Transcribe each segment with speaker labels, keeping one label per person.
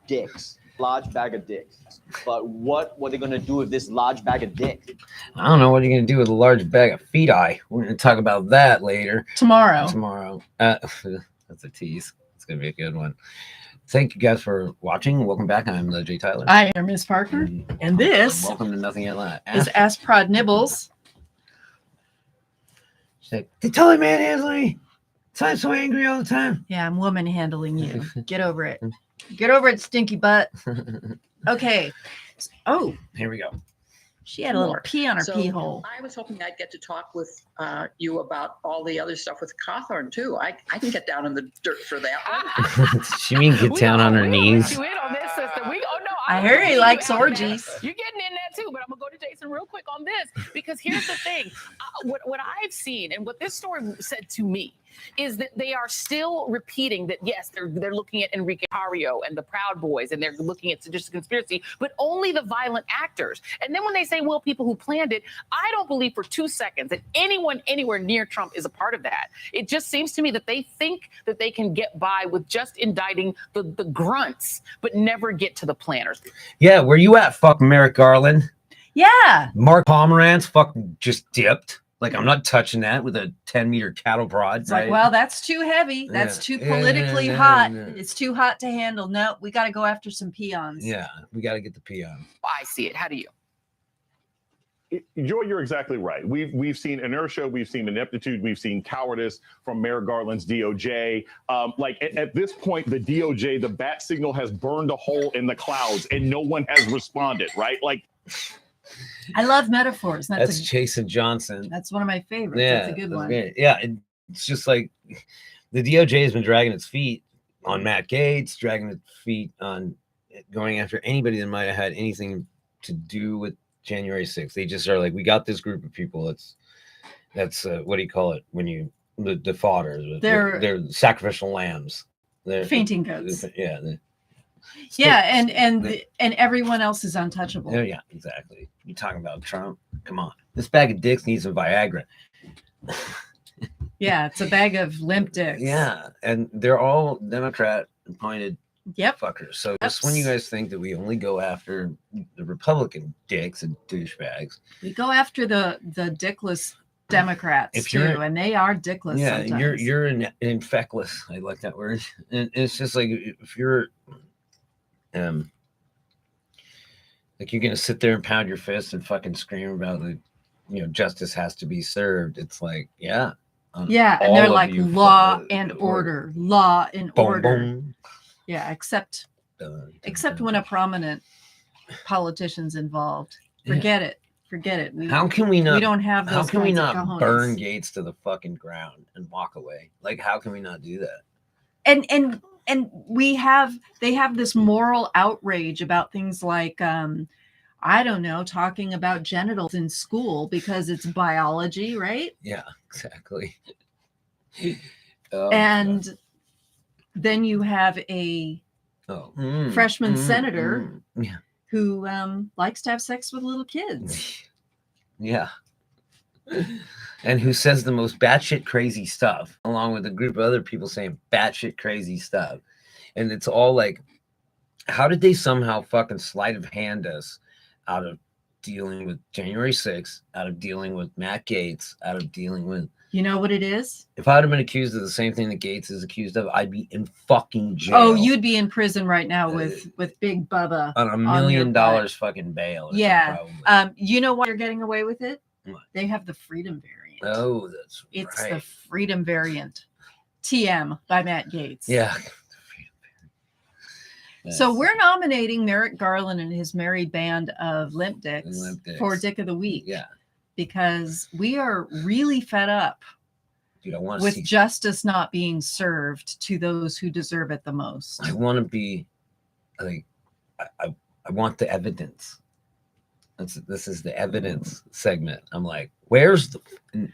Speaker 1: dicks, large bag of dicks. But what were they going to do with this large bag of dicks?
Speaker 2: I don't know what you're going to do with a large bag of feeti. We're going to talk about that later.
Speaker 3: Tomorrow.
Speaker 2: That's a tease. It's going to be a good one. Thank you guys for watching. Welcome back. I'm Jay Tyler.
Speaker 3: I am Miss Parker. And this
Speaker 2: welcome to Nothing Yet Last.
Speaker 3: is Ask Prod Nibbles.
Speaker 2: She's like, they totally manhandle me. I'm so angry all the time.
Speaker 3: Yeah, I'm woman handling you. Get over it. Get over it, stinky butt. Okay. Oh,
Speaker 2: here we go.
Speaker 3: She had a little pee on her pee hole.
Speaker 4: I was hoping I'd get to talk with you about all the other stuff with Cawthorn too. I can get down in the dirt for that one.
Speaker 2: She means get down on her knees.
Speaker 5: You in on this, sister.
Speaker 3: I heard he likes orgies.
Speaker 5: You're getting in that too, but I'm gonna go to Jason real quick on this because here's the thing: what I've seen and what this story said to me is that they are still repeating that yes, they're looking at Enrique Tarrio and the Proud Boys, and they're looking at just a conspiracy, but only the violent actors. And then when they say, well, people who planned it, I don't believe for 2 seconds that anyone anywhere near Trump is a part of that. It just seems to me that they think that they can get by with just indicting the grunts, but never get to the planners.
Speaker 2: Yeah, where you at, fuck Merrick Garland?
Speaker 3: Yeah.
Speaker 2: Mark Pomerantz fucking just dipped. Like, I'm not touching that with a 10-meter cattle prod.
Speaker 3: It's like, well, that's too heavy. That's too politically hot. It's too hot to handle. No, we got to go after some peons.
Speaker 2: Yeah, we got to get the peon.
Speaker 5: I see it. How do you?
Speaker 6: Joy, you're exactly right. We've seen inertia, we've seen ineptitude, we've seen cowardice from Merrick Garland's DOJ. Like at this point, the DOJ, the bat signal has burned a hole in the clouds, and no one has responded. Right? Like,
Speaker 3: I love metaphors.
Speaker 2: That's Jason Johnson.
Speaker 3: That's one of my favorites.
Speaker 2: Yeah,
Speaker 3: that's a good one.
Speaker 2: Great. Yeah, it's just like the DOJ has been dragging its feet on Matt Gaetz, dragging its feet on going after anybody that might have had anything to do with January 6th. They just are like, we got this group of people. That's what do you call it when you the fodder? They're sacrificial lambs. They're
Speaker 3: fainting goats.
Speaker 2: Yeah.
Speaker 3: And everyone else is untouchable.
Speaker 2: Yeah, exactly. You talking about Trump? Come on, this bag of dicks needs some Viagra.
Speaker 3: Yeah, it's a bag of limp dicks.
Speaker 2: Yeah, and they're all Democrat appointed fuckers. So just when you guys think that we only go after the Republican dicks and douchebags,
Speaker 3: we go after the dickless Democrats too, and they are dickless.
Speaker 2: Yeah,
Speaker 3: sometimes.
Speaker 2: you're an infectless. I like that word. And it's just like if you're like you're gonna sit there and pound your fist and fucking scream about justice has to be served. It's like, yeah,
Speaker 3: and they're like law and order, law and order.
Speaker 2: Boom.
Speaker 3: Yeah, except when a prominent politician's involved. Forget it.
Speaker 2: How can we not?
Speaker 3: We don't have those.
Speaker 2: How can we not
Speaker 3: cojones.
Speaker 2: burn Gates to the fucking ground and walk away? Like, how can we not do that?
Speaker 3: And they have this moral outrage about things like I don't know, talking about genitals in school because it's biology, right?
Speaker 2: Yeah, exactly.
Speaker 3: And then you have a freshman senator who likes to have sex with little kids.
Speaker 2: Yeah. And who says the most batshit crazy stuff, along with a group of other people saying batshit crazy stuff. And it's all like, how did they somehow fucking sleight of hand us out of dealing with January 6th, out of dealing with Matt Gaetz, out of dealing with...
Speaker 3: You know what it is?
Speaker 2: If I would have been accused of the same thing that Gaetz is accused of, I'd be in fucking jail.
Speaker 3: Oh, you'd be in prison right now with Big Bubba.
Speaker 2: On $1 million fucking bail.
Speaker 3: Yeah. You know why you're getting away with it?
Speaker 2: What?
Speaker 3: They have the freedom variant.
Speaker 2: Oh, that's right.
Speaker 3: It's the freedom variant. TM by Matt Gaetz.
Speaker 2: Yeah.
Speaker 3: So we're nominating Merrick Garland and his merry band of limp dicks for Dick of the Week.
Speaker 2: Yeah.
Speaker 3: Because we are really fed up with justice not being served to those who deserve it the most.
Speaker 2: I want to be like, I want the evidence. This is the evidence segment. I'm like, where's the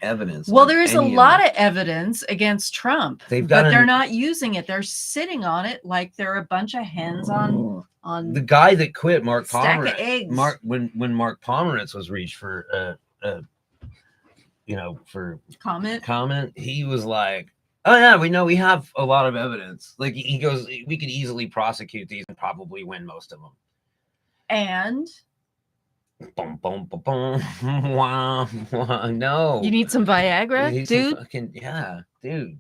Speaker 2: evidence?
Speaker 3: Well, there is a lot of evidence against Trump, but they're not using it. They're sitting on it like they're a bunch of hens on
Speaker 2: the guy that quit, Mark Pomerantz.
Speaker 3: Eggs.
Speaker 2: When Mark Pomerantz was reached for for comment, he was like, oh yeah, we know we have a lot of evidence. Like he goes, we could easily prosecute these probably win most of them.
Speaker 3: And
Speaker 2: Boom, boom, boom, boom. Wah, wah. No.
Speaker 3: you need some
Speaker 2: You
Speaker 3: Viagra,
Speaker 2: need some
Speaker 3: dude,
Speaker 2: fucking, yeah, dude.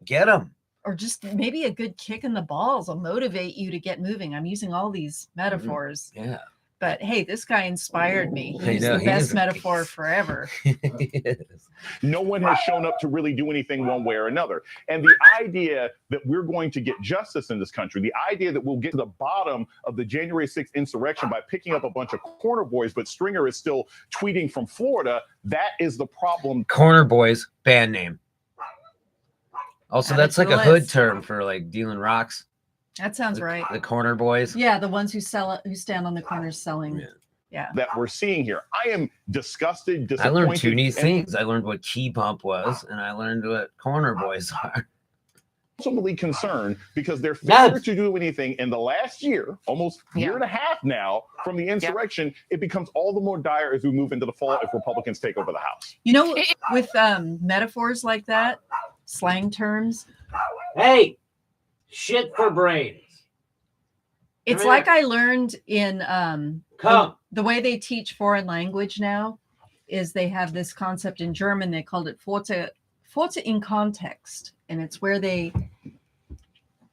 Speaker 2: Get them.
Speaker 3: or just maybe a good kick in the balls will motivate you to get moving. I'm using all these metaphors,
Speaker 2: Yeah.
Speaker 3: but hey, this guy inspired me.
Speaker 2: I
Speaker 3: He's
Speaker 2: know,
Speaker 3: the
Speaker 2: he
Speaker 3: best
Speaker 2: is a-
Speaker 3: metaphor forever.
Speaker 2: Yes.
Speaker 6: No one has shown up to really do anything one way or another. And the idea that we're going to get justice in this country, the idea that we'll get to the bottom of the January 6th insurrection by picking up a bunch of corner boys, but Stringer is still tweeting from Florida, that is the problem.
Speaker 2: Corner Boys, band name. Also,
Speaker 3: Add it
Speaker 2: that's
Speaker 3: to
Speaker 2: like
Speaker 3: the
Speaker 2: a hood
Speaker 3: list.
Speaker 2: term for like dealing rocks.
Speaker 3: That sounds right.
Speaker 2: The Corner Boys.
Speaker 3: Yeah, the ones who stand on the corners selling.
Speaker 2: Yeah.
Speaker 3: Yeah.
Speaker 6: That we're seeing here. I am disgusted,
Speaker 2: I
Speaker 6: disappointed.
Speaker 2: learned two new
Speaker 6: and
Speaker 2: things. I learned what key pump was, and I learned what Corner Boys are.
Speaker 6: ultimately concerned because they're
Speaker 2: Yes.
Speaker 6: failure to do anything in the last year, almost year
Speaker 5: Yeah.
Speaker 6: and a half now from the insurrection. It becomes all the more dire as we move into the fall if Republicans take over the House.
Speaker 3: You know, with metaphors like that, slang terms,
Speaker 2: Hey, shit for brains.
Speaker 3: it's
Speaker 2: Come
Speaker 3: like
Speaker 2: here.
Speaker 3: I learned in
Speaker 2: Come.
Speaker 3: the way they teach foreign language now is they have this concept in German. They called it Forte in context, and it's where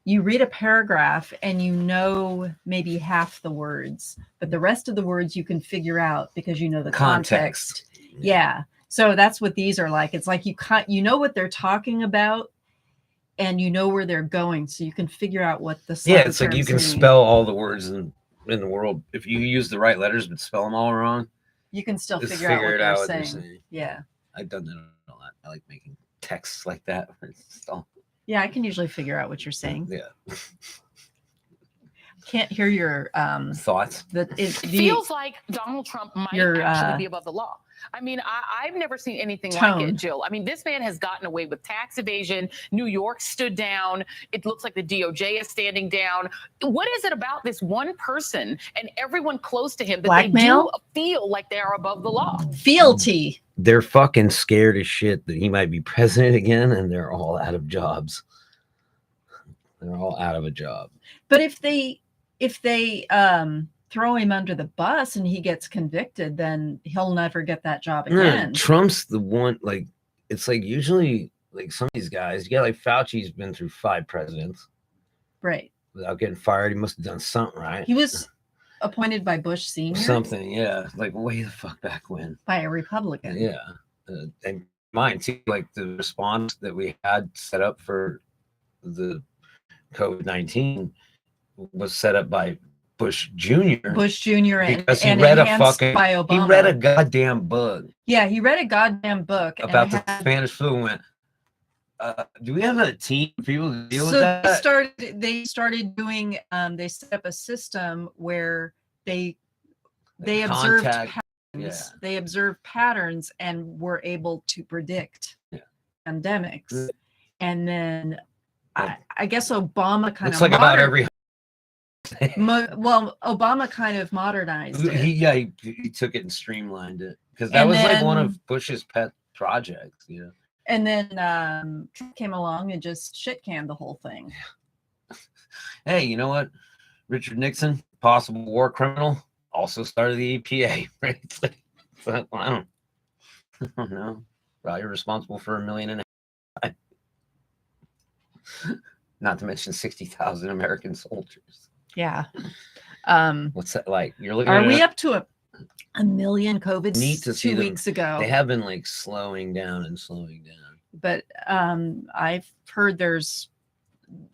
Speaker 3: you read a paragraph and you know maybe half the words, but the rest of the words you can figure out because you know the context. Yeah. So that's what these are like. It's like you know what they're talking about, and you know where they're going, so you can figure out what the
Speaker 2: Yeah,
Speaker 3: slang
Speaker 2: it's like you
Speaker 3: terms
Speaker 2: can
Speaker 3: mean.
Speaker 2: spell all the words in the world. If you use the right letters but spell them all wrong,
Speaker 3: You can still
Speaker 2: just
Speaker 3: figure out what they're saying.
Speaker 2: saying.
Speaker 3: Yeah.
Speaker 2: I've done that a lot. I like making texts like that. Where it's just all,
Speaker 3: Yeah, I can usually figure out what you're saying.
Speaker 2: yeah.
Speaker 3: Can't hear your
Speaker 2: Thoughts.
Speaker 5: It feels like Donald Trump might
Speaker 3: Your,
Speaker 5: actually be above the law. I mean, I've never seen anything like
Speaker 3: Tone.
Speaker 5: it, Jill. I mean, this man has gotten away with tax evasion. New York stood down. It looks like the DOJ is standing down. What is it about this one person and everyone close to him that
Speaker 3: Blackmail?
Speaker 5: they do feel like they are above the law?
Speaker 3: fealty.
Speaker 2: They're fucking scared as shit that he might be president again, and they're all out of jobs. They're all out of a job.
Speaker 3: But if they throw him under the bus and he gets convicted, then he'll never get that job
Speaker 2: No,
Speaker 3: again.
Speaker 2: Trump's the one. Like, it's like usually like some of these guys. You got like Fauci's been through 5 presidents
Speaker 3: Right.
Speaker 2: without getting fired. He must have done something right.
Speaker 3: He was appointed by Bush Sr.
Speaker 2: Something, yeah. Like way the fuck back when.
Speaker 3: by a Republican.
Speaker 2: Yeah, and mine too. Like the response that we had set up for the COVID-19 was set up by Bush Jr.
Speaker 3: Bush Jr.
Speaker 2: Because he
Speaker 3: and
Speaker 2: read a
Speaker 3: enhanced
Speaker 2: fucking
Speaker 3: by
Speaker 2: he
Speaker 3: Obama.
Speaker 2: read a goddamn book
Speaker 3: Yeah, he read a goddamn book and
Speaker 2: about the
Speaker 3: had-
Speaker 2: Spanish flu and went, do we have a team of people to deal with
Speaker 3: so
Speaker 2: that?
Speaker 3: they started doing they set up a system where they observed
Speaker 2: Contact,
Speaker 3: patterns. They observed patterns and were able to predict pandemics.
Speaker 2: Yeah.
Speaker 3: And then
Speaker 2: Yeah.
Speaker 3: I guess Obama kind
Speaker 2: Looks
Speaker 3: of
Speaker 2: like about every.
Speaker 3: Obama kind of modernized it.
Speaker 2: He took it and streamlined it because that
Speaker 3: And
Speaker 2: was like one
Speaker 3: then-
Speaker 2: of Bush's pet projects. You know,
Speaker 3: And then Trump came along and just shit canned the whole thing.
Speaker 2: hey, you know what? Richard Nixon, possible war criminal, also started the EPA. Right? It's like, I don't know. Probably responsible for $1.5 million. Not to mention 60,000 American soldiers.
Speaker 3: Yeah.
Speaker 2: What's that like? You're looking.
Speaker 3: Are
Speaker 2: at
Speaker 3: we
Speaker 2: it,
Speaker 3: up to a million COVID
Speaker 2: Neat to see
Speaker 3: 2
Speaker 2: them.
Speaker 3: weeks ago?
Speaker 2: They have been like slowing down and slowing down.
Speaker 3: But I've heard there's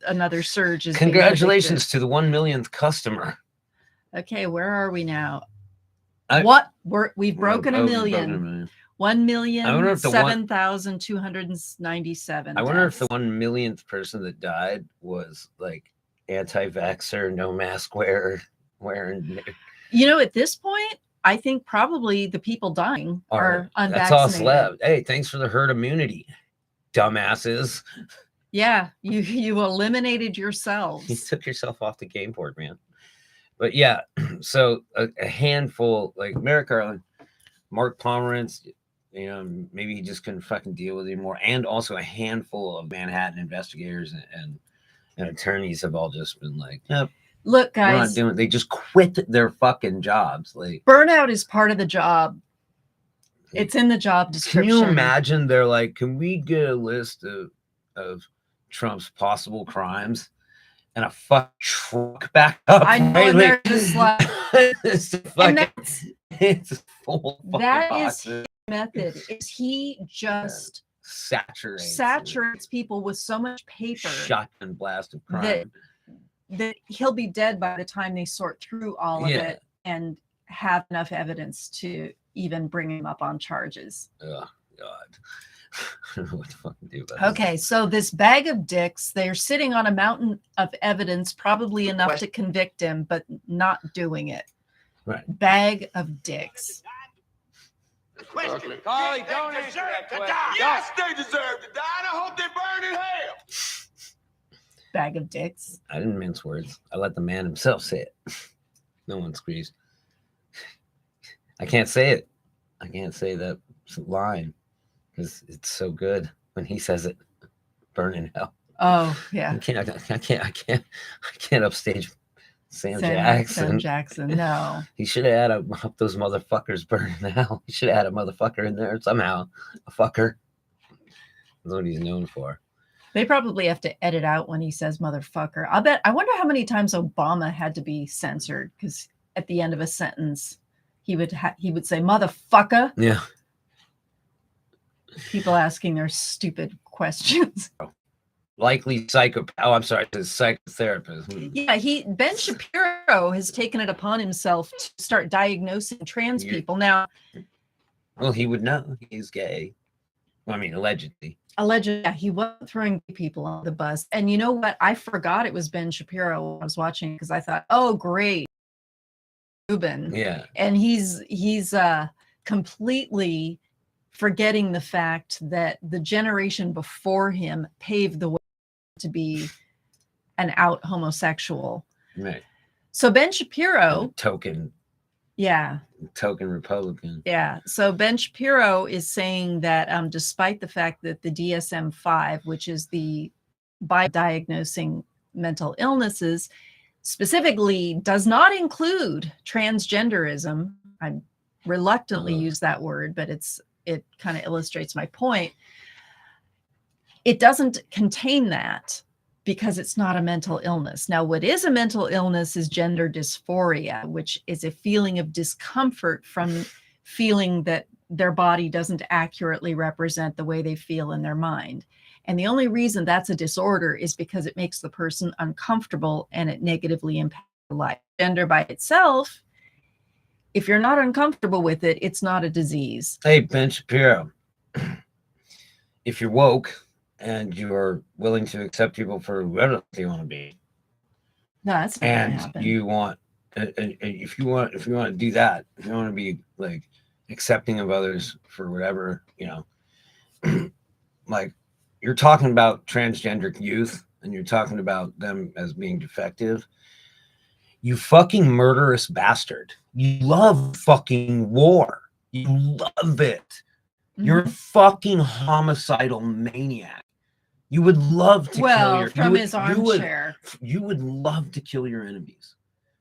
Speaker 3: another surge. Is being
Speaker 2: Congratulations to the 1 millionth customer.
Speaker 3: predicted. Okay, where are we now?
Speaker 2: I-
Speaker 3: We've broken a
Speaker 2: Oh, we've
Speaker 3: million.
Speaker 2: broken a million.
Speaker 3: 1,007,297.
Speaker 2: I wonder if the
Speaker 3: deaths.
Speaker 2: 1 millionth person that died was like anti-vaxxer, no mask wearing.
Speaker 3: You know, at this point, I think probably the people dying are
Speaker 2: That's all
Speaker 3: unvaccinated.
Speaker 2: left. Hey, thanks for the herd immunity, dumbasses.
Speaker 3: Yeah, you eliminated
Speaker 2: You
Speaker 3: yourselves.
Speaker 2: took yourself off the game board, man. But yeah, so a handful like Merrick Garland, Mark Pomerantz, you know, maybe he just couldn't fucking deal with it anymore. And also a handful of Manhattan investigators and attorneys have all just been like, yep.
Speaker 3: Look,
Speaker 2: We're not
Speaker 3: guys,
Speaker 2: doing. They just quit their fucking jobs. Like,
Speaker 3: burnout is part of the job. It's in the job
Speaker 2: can
Speaker 3: description.
Speaker 2: you imagine? They're like, can we get a list of Trump's possible crimes? And a fuck truck back up.
Speaker 3: I know,
Speaker 2: right?
Speaker 3: and they're just like,
Speaker 2: it's
Speaker 3: and
Speaker 2: fucking,
Speaker 3: that's
Speaker 2: it's full fucking
Speaker 3: that is
Speaker 2: boxes.
Speaker 3: his method. Is he just
Speaker 2: saturates
Speaker 3: people with so much paper
Speaker 2: shotgun blast of crime.
Speaker 3: that he'll be dead by the time they sort through all of it and have enough evidence to even bring him up on charges.
Speaker 2: Oh God. I don't know what to fucking do about this.
Speaker 3: Okay, so this bag of dicks, they're sitting on a mountain of evidence, probably enough to convict him, but not doing it.
Speaker 2: Right.
Speaker 3: Bag of dicks.
Speaker 7: Question. Carly, don't answer that question. Yes, they deserve to die, and I hope they burn in hell.
Speaker 3: Bag of dicks.
Speaker 2: I didn't mince words. I let the man himself say it. No one squeezed. I can't say it. I can't say that line because it's so good when he says it. Burn in hell.
Speaker 3: Oh yeah.
Speaker 2: I can't upstage Sam Jackson.
Speaker 3: Sam Jackson. No.
Speaker 2: He should have had up those motherfuckers burn in hell. He should have had a motherfucker in there somehow. A fucker. That's what he's known for.
Speaker 3: They probably have to edit out when he says motherfucker. I wonder how many times Obama had to be censored because at the end of a sentence he would say motherfucker.
Speaker 2: Yeah.
Speaker 3: People asking their stupid questions.
Speaker 2: Likely psychopath. Oh, I'm sorry, the psychotherapist.
Speaker 3: Yeah, Ben Shapiro has taken it upon himself to start diagnosing trans people. Now,
Speaker 2: well, he would know he's gay. Well, I mean, allegedly.
Speaker 3: Allegedly, yeah, he wasn't throwing people on the bus. And you know what? I forgot it was Ben Shapiro when I was watching because I thought, oh, great. Ruben.
Speaker 2: Yeah.
Speaker 3: And he's completely forgetting the fact that the generation before him paved the way to be an out homosexual.
Speaker 2: Right.
Speaker 3: So Ben Shapiro.
Speaker 2: Token Republican.
Speaker 3: Yeah. So Ben Shapiro is saying that despite the fact that the DSM-5, which is the by diagnosing mental illnesses, specifically does not include transgenderism. I reluctantly use that word, but it kind of illustrates my point. It doesn't contain that because it's not a mental illness. Now, what is a mental illness is gender dysphoria, which is a feeling of discomfort from feeling that their body doesn't accurately represent the way they feel in their mind. And the only reason that's a disorder is because it makes the person uncomfortable and it negatively impacts their life. Gender by itself, if you're not uncomfortable with it, it's not a disease.
Speaker 2: Hey, Ben Shapiro, if you're woke and you're willing to accept people for whoever they want to be,
Speaker 3: no, that's not gonna happen.
Speaker 2: And you want, if you want to do that, if you want to be like accepting of others for whatever, like you're talking about transgender youth and you're talking about them as being defective. You fucking murderous bastard. You love fucking war. You love it. Mm-hmm. You're a fucking homicidal maniac. You would love to kill your
Speaker 3: from his armchair.
Speaker 2: You would love to kill your enemies.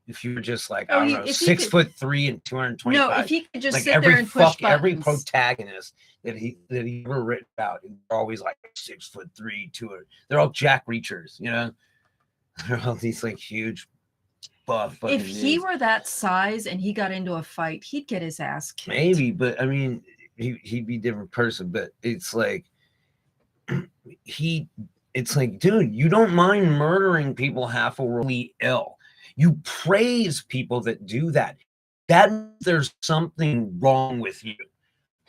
Speaker 2: If you were just like, I don't know, 6'3" and 225.
Speaker 3: No, if he could just
Speaker 2: like
Speaker 3: sit there and push buttons.
Speaker 2: Every protagonist that he ever written about, they're always like 6'3", 200. They're all Jack Reachers, They're all these like huge buff.
Speaker 3: If he were that size and he got into a fight, he'd get his ass kicked.
Speaker 2: Maybe, but I mean, he'd be a different person. But it's like it's like, dude, you don't mind murdering people half a world ill. You praise people that do that. That means there's something wrong with you.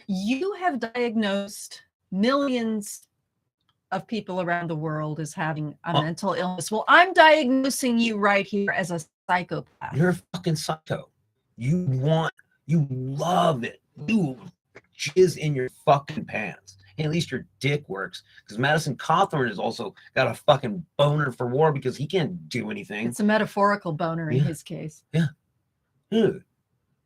Speaker 3: You have diagnosed millions of people around the world as having a mental illness. Well, I'm diagnosing you right here as a psychopath.
Speaker 2: You're a fucking psycho. You love it. You jizz in your fucking pants. Hey, at least your dick works. Because Madison Cawthorn has also got a fucking boner for war because he can't do anything.
Speaker 3: It's a metaphorical boner in his case.
Speaker 2: Yeah. Dude,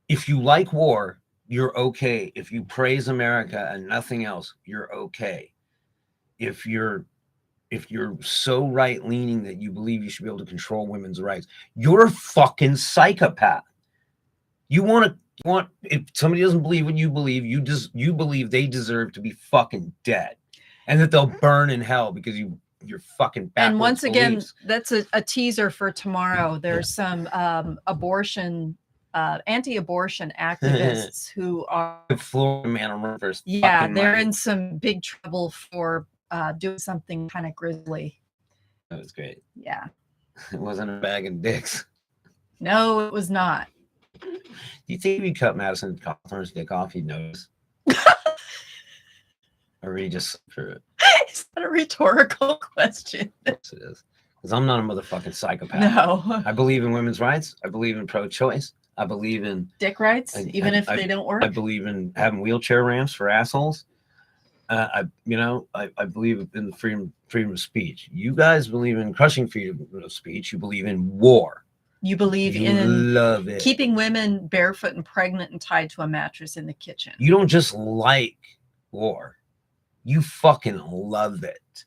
Speaker 2: if you like war, you're okay. If you praise America and nothing else, you're okay. If you're if you're so right leaning that you believe you should be able to control women's rights, you're a fucking psychopath. You want if somebody doesn't believe what you believe, you believe they deserve to be fucking dead, and that they'll burn in hell because you're fucking backwards.
Speaker 3: And once again,
Speaker 2: beliefs.
Speaker 3: that's a teaser for tomorrow. There's some abortion anti-abortion activists who are
Speaker 2: Florida man on first.
Speaker 3: yeah, they're in some big trouble for doing something kind of grisly.
Speaker 2: That was great.
Speaker 3: Yeah.
Speaker 2: It wasn't a bag of dicks.
Speaker 3: No, it was not.
Speaker 2: Do you think if you cut Madison Cawthorn's dick off, he'd notice? Or he just threw it?
Speaker 3: Is that a rhetorical question?
Speaker 2: Yes, it is. Because I'm not a motherfucking psychopath.
Speaker 3: No.
Speaker 2: I believe in women's rights. I believe in pro-choice. I believe in
Speaker 3: Dick rights, even if they don't work.
Speaker 2: I believe in having wheelchair ramps for assholes. I believe in the freedom of speech. You guys believe in crushing freedom of speech. You believe in war.
Speaker 3: You believe
Speaker 2: You
Speaker 3: in
Speaker 2: love it.
Speaker 3: keeping women barefoot and pregnant and tied to a mattress in the kitchen.
Speaker 2: You don't just like war. You fucking love it.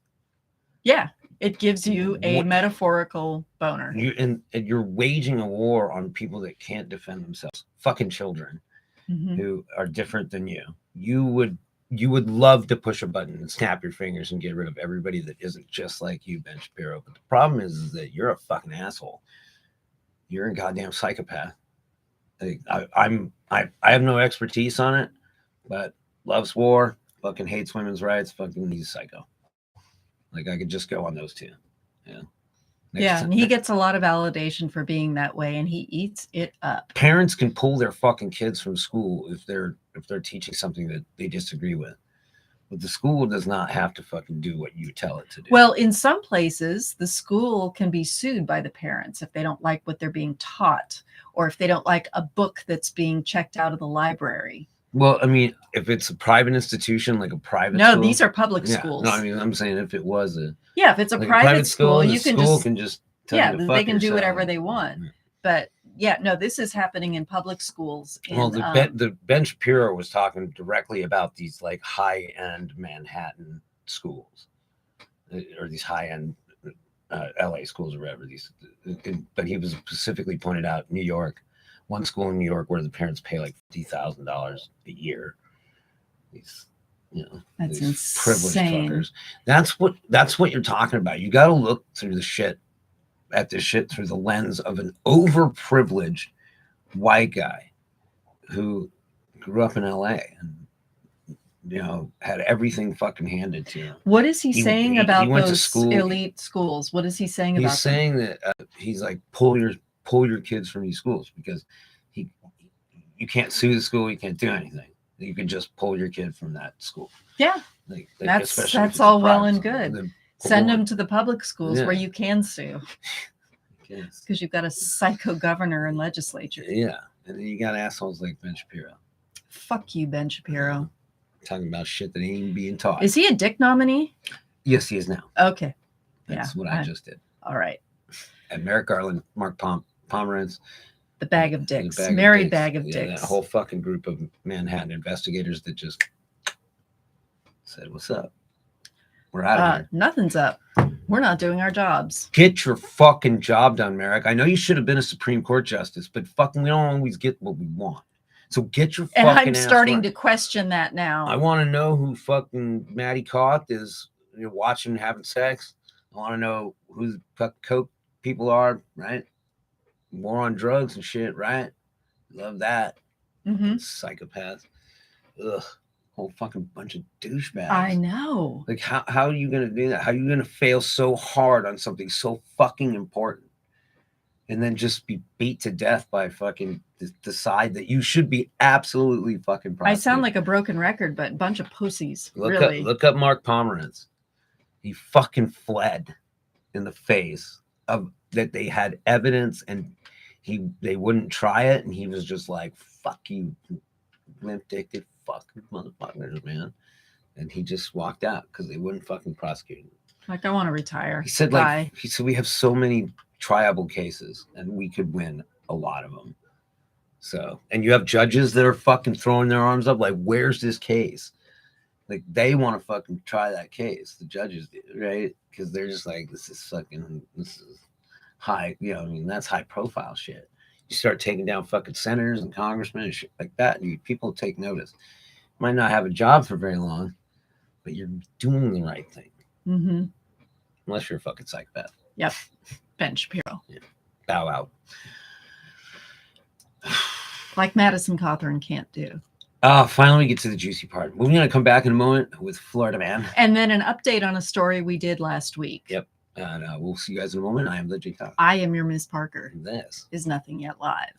Speaker 3: Yeah, it gives you a
Speaker 2: What-
Speaker 3: metaphorical boner.
Speaker 2: And you're waging a war on people that can't defend themselves. Fucking children
Speaker 3: Mhm.
Speaker 2: who are different than you. You would love to push a button and snap your fingers and get rid of everybody that isn't just like you, Ben Shapiro. But the problem is that you're a fucking asshole. You're a goddamn psychopath. I have no expertise on it, but loves war, fucking hates women's rights, fucking he's a psycho. Like I could just go on those two. Yeah.
Speaker 3: Yeah, and he gets a lot of validation for being that way, and he eats it up.
Speaker 2: Parents can pull their fucking kids from school if they're teaching something that they disagree with. But the school does not have to fucking do what you tell it to do.
Speaker 3: Well, in some places, the school can be sued by the parents if they don't like what they're being taught, or if they don't like a book that's being checked out of the library.
Speaker 2: Well, I mean, if it's a private institution, like a private
Speaker 3: No,
Speaker 2: school,
Speaker 3: these are public
Speaker 2: yeah,
Speaker 3: schools.
Speaker 2: No, I mean, I'm saying if it was a
Speaker 3: Yeah, if it's a
Speaker 2: like
Speaker 3: private school,
Speaker 2: the
Speaker 3: you can
Speaker 2: school
Speaker 3: just
Speaker 2: can just tell
Speaker 3: yeah,
Speaker 2: you to
Speaker 3: they
Speaker 2: fuck
Speaker 3: can do
Speaker 2: yourself.
Speaker 3: whatever they want.
Speaker 2: Yeah.
Speaker 3: But yeah, no, this is happening in public schools.
Speaker 2: Well, the Ben Shapiro was talking directly about these like high-end Manhattan schools, or these high-end LA schools or whatever. But he was specifically pointed out New York, one school in New York where the parents pay like $50,000 a year. These,
Speaker 3: That's
Speaker 2: these privileged
Speaker 3: insane.
Speaker 2: fuckers. That's what you're talking about. You got to look through the shit. At this shit through the lens of an overprivileged white guy who grew up in LA and had everything fucking handed to him.
Speaker 3: What is he saying about
Speaker 2: went to
Speaker 3: those
Speaker 2: school.
Speaker 3: elite schools? What is he saying about
Speaker 2: He's saying that he's like pull your kids from these schools because you can't sue the school, you can't do anything. You can just pull your kid from that school.
Speaker 3: Yeah,
Speaker 2: like
Speaker 3: that's
Speaker 2: especially if it's a
Speaker 3: all well
Speaker 2: private
Speaker 3: and
Speaker 2: school.
Speaker 3: good.
Speaker 2: Then
Speaker 3: send
Speaker 2: pull
Speaker 3: them to the public schools
Speaker 2: Yeah.
Speaker 3: where you can sue
Speaker 2: kids.
Speaker 3: because you've got a psycho governor and legislature.
Speaker 2: Yeah, and then you got assholes like Ben Shapiro
Speaker 3: Fuck you, Ben Shapiro.
Speaker 2: talking about shit that ain't even being taught.
Speaker 3: Is he a dick nominee?
Speaker 2: Yes, he is now.
Speaker 3: Okay.
Speaker 2: That's
Speaker 3: Yeah,
Speaker 2: what I just did.
Speaker 3: All right.
Speaker 2: And Merrick Garland, Mark Pomerantz,
Speaker 3: The bag of dicks.
Speaker 2: the
Speaker 3: Merry bag of
Speaker 2: Yeah,
Speaker 3: dicks.
Speaker 2: that whole fucking group of Manhattan investigators that just said, "What's up? We're out of here.
Speaker 3: Nothing's up. We're not doing our jobs.
Speaker 2: Get your fucking job done, Merrick. I know you should have been a Supreme Court justice, but fucking we don't always get what we want. So get your
Speaker 3: And
Speaker 2: fucking
Speaker 3: I'm
Speaker 2: ass
Speaker 3: starting
Speaker 2: working.
Speaker 3: to question that now.
Speaker 2: I want to know who fucking Maddie Koth is watching and having sex. I want to know who the fuck coke people are, right? War on drugs and shit, right? Love that.
Speaker 3: Mhm.
Speaker 2: Psychopaths. Ugh. Whole fucking bunch of douchebags.
Speaker 3: I know.
Speaker 2: Like, how are you going to do that? How are you going to fail so hard on something so fucking important and then just be beat to death by fucking decide that you should be absolutely fucking
Speaker 3: I
Speaker 2: prosecuted?
Speaker 3: sound like a broken record, but a bunch of pussies.
Speaker 2: Look
Speaker 3: really.
Speaker 2: up Mark Pomerantz. He fucking fled in the face of that they had evidence and they wouldn't try it, and he was just like, fuck you, limp-dicked fucking motherfuckers, man. And he just walked out because they wouldn't fucking prosecute him.
Speaker 3: Like, I want to retire.
Speaker 2: He said,
Speaker 3: Bye.
Speaker 2: he said, we have so many triable cases and we could win a lot of them. So, and you have judges that are fucking throwing their arms up like, where's this case? Like they want to fucking try that case. The judges do, right? Because they're just like, this is high, I mean, that's high profile shit. You start taking down fucking senators and congressmen and shit like that, and people take notice. Might not have a job for very long, but you're doing the right thing.
Speaker 3: Mm-hmm.
Speaker 2: Unless you're a fucking psychopath.
Speaker 3: Yep. Ben Shapiro.
Speaker 2: Yeah. Bow out.
Speaker 3: Like Madison Cawthorn can't do.
Speaker 2: Finally we get to the juicy part. We're going to come back in a moment with Florida Man.
Speaker 3: And then an update on a story we did last week.
Speaker 2: Yep. And we'll see you guys in a moment. I am the J-Talk.
Speaker 3: I am your Miss Parker.
Speaker 2: This
Speaker 3: is Nothing Yet Live.